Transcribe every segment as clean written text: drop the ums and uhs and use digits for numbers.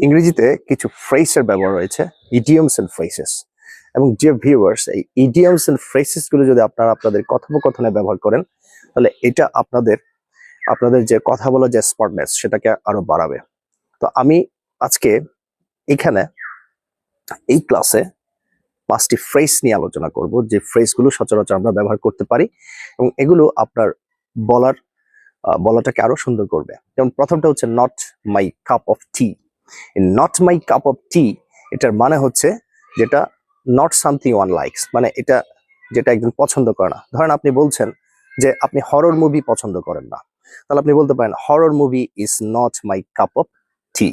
ইংরেজিতে কিছু ফ্রেজের ব্যবহার রয়েছে, ইডিয়মস এন্ড ফ্রেজেস। এবং যে ভিউয়ার্স এই ইডিয়মস এন্ড ফ্রেজেস গুলো যদি আপনারা আপনাদের কথোপকথনে ব্যবহার করেন, তাহলে এটা আপনাদের আপনাদের যে কথা বলার যে স্মার্টনেস সেটাকে আরো বাড়াবে। তো আমি আজকে এখানে এই ক্লাসে 5টি ফ্রেজ নিয়ে আলোচনা করব, যে ফ্রেজগুলো সচরাচর আমরা ব্যবহার করতে পারি এবং এগুলো আপনার বলাটাকে আরো সুন্দর করবে। যেমন প্রথমটা হচ্ছে not my cup of tea. Not my cup of tea এটার মানে হচ্ছে যেটা নট সামথিং ওয়ান লাইকস, মানে এটা যেটা একজন পছন্দ করে না। ধরেন আপনি বলছেন যে আপনি হরর মুভি পছন্দ করেন না, তাহলে আপনি বলতে পারেন horror movie is not my cup of tea.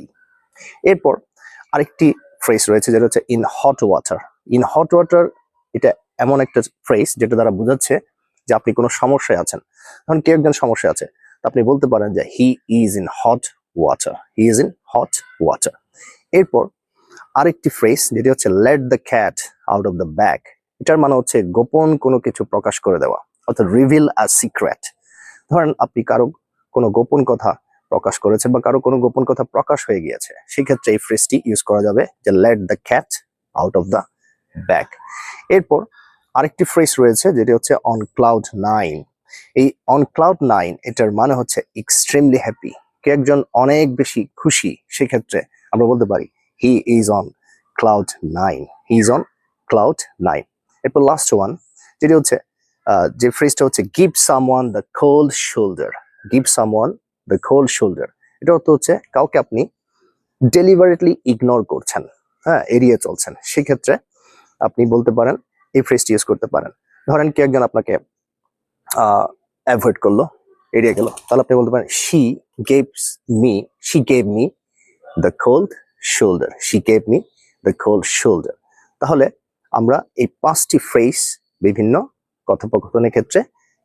এরপর আরেকটি ফ্রেজ রয়েছে যেটা হচ্ছে in hot water. In hot water এটা এমন একটা ফ্রেজ যেটা দ্বারা বোঝাচ্ছে যে আপনি কোনো সমস্যায় আছেন। ধরুন কেউ একজন সমস্যায় আছে, আপনি বলতে পারেন যে he is in hot water, he is in hot water. এরপর আরেকটি ফ্রেজ যেটি হচ্ছে let the cat out of the bag. এটার মানে হচ্ছে গোপন কোনো কিছু প্রকাশ করে দেওয়া, অর্থাৎ রিভিল আ সিক্রেট। ধরেন আপনি কারো কোনো গোপন কথা প্রকাশ করেছেন বা কারো কোনো গোপন কথা প্রকাশ হয়ে গিয়েছে, সেক্ষেত্রে এই ফ্রেজটি ইউজ করা যাবে যে let the cat out of the bag. এরপর আরেকটি ফ্রেজ রয়েছে যেটি হচ্ছে অন ক্লাউড নাইন। এই অন ক্লাউড নাইন এটার মানে হচ্ছে এক্সট্রিমলি হ্যাপি, কে একজন অনেক বেশি খুশি, সেক্ষেত্রে আমরা বলতে পারি he is on cloud nine, he is on cloud nine. এরপর লাস্ট ওয়ান যেটি হচ্ছে যে ফ্রেজটা হচ্ছে give someone the cold shoulder. Give someone the cold shoulder এটা হচ্ছে কাউকে আপনি ডেলিভারেটলি ইগনোর করছেন, হ্যাঁ, এড়িয়ে চলছেন, সেক্ষেত্রে আপনি বলতে পারেন এই ফ্রেজটি ইউজ করতে পারেন। ধরেন কি একজন আপনাকে অ্যাভয়েড করলো, এড়িয়ে গেল, তাহলে আপনি বলতে পারেন she gave me the cold shoulder, she gave me the cold shoulder. তাহলে আমরা এই 5টি ফ্রেজ বিভিন্ন কথোপকথনের ক্ষেত্রে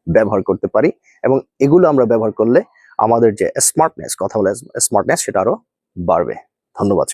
ব্যবহার করতে পারি এবং এগুলো আমরা ব্যবহার করলে আমাদের যে স্মার্টনেস, কথা বলার স্মার্টনেস, সেটা আরো বাড়বে। ধন্যবাদ।